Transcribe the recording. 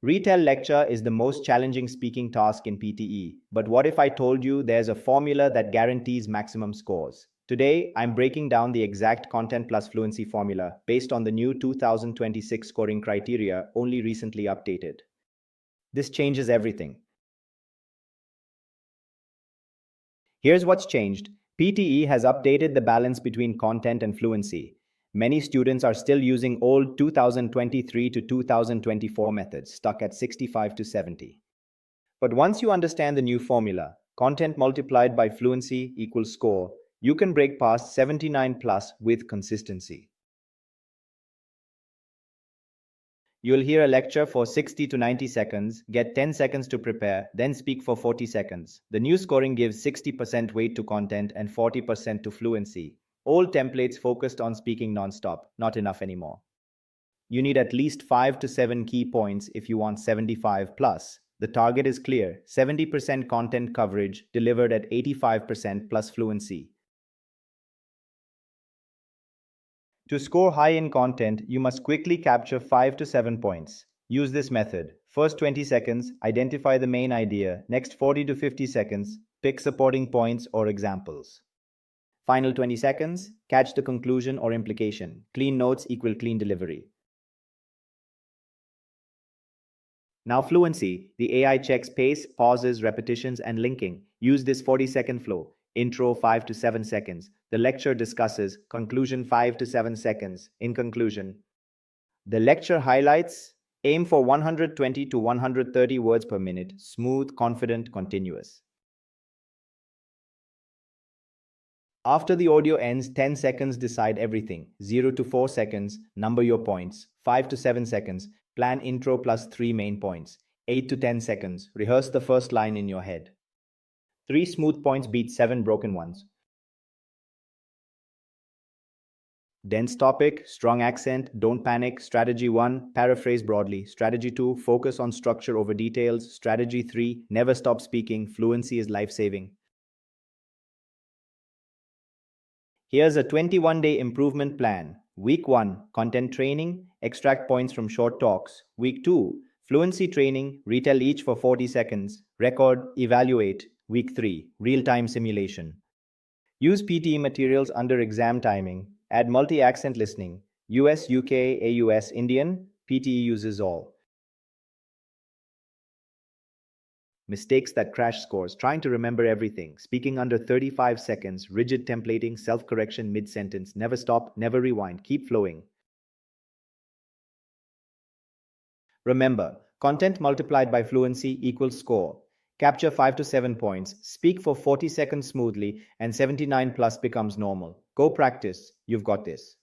Retell Lecture is the most challenging speaking task in PTE, but what if I told you there's a formula that guarantees maximum scores? Today, I'm breaking down the exact content plus fluency formula based on the new 2026 scoring criteria only recently updated. This changes everything. Here's what's changed. PTE has updated the balance between content and fluency. Many students are still using old 2023 to 2024 methods, stuck at 65 to 70. But once you understand the new formula, content multiplied by fluency equals score, you can break past 79 plus with consistency. You'll hear a lecture for 60 to 90 seconds, get 10 seconds to prepare, then speak for 40 seconds. The new scoring gives 60% weight to content and 40% to fluency. Old templates focused on speaking non-stop, not enough anymore. You need at least 5 to 7 key points if you want 75 plus. The target is clear, 70% content coverage delivered at 85% plus fluency. To score high in content, you must quickly capture 5 to 7 points. Use this method. First 20 seconds, identify the main idea. Next 40 to 50 seconds, pick supporting points or examples. Final 20 seconds, catch the conclusion or implication. Clean notes equal clean delivery. Now fluency. The AI checks pace, pauses, repetitions, and linking. Use this 40-second flow. Intro 5 to 7 seconds. The lecture discusses. Conclusion 5 to 7 seconds. In conclusion, the lecture highlights. Aim for 120 to 130 words per minute. Smooth, confident, continuous. After the audio ends, 10 seconds decide everything. 0 to 4 seconds, number your points. 5 to 7 seconds, plan intro plus 3 main points. 8 to 10 seconds, rehearse the first line in your head. 3 smooth points beat 7 broken ones. Dense topic, strong accent, don't panic. Strategy 1, paraphrase broadly. Strategy 2, focus on structure over details. Strategy 3, never stop speaking. Fluency is life-saving. Here's a 21-day improvement plan. Week 1, content training, extract points from short talks. Week 2, fluency training, retell each for 40 seconds, record, evaluate. Week 3, real-time simulation. Use PTE materials under exam timing. Add multi-accent listening. US, UK, AUS, Indian. PTE uses all. Mistakes that crash scores. Trying to remember everything. Speaking under 35 seconds. Rigid templating. Self-correction mid-sentence. Never stop, never rewind. Keep flowing. Remember, content multiplied by fluency equals score. Capture 5 to 7 points. Speak for 40 seconds smoothly and 79 plus becomes normal. Go practice. You've got this.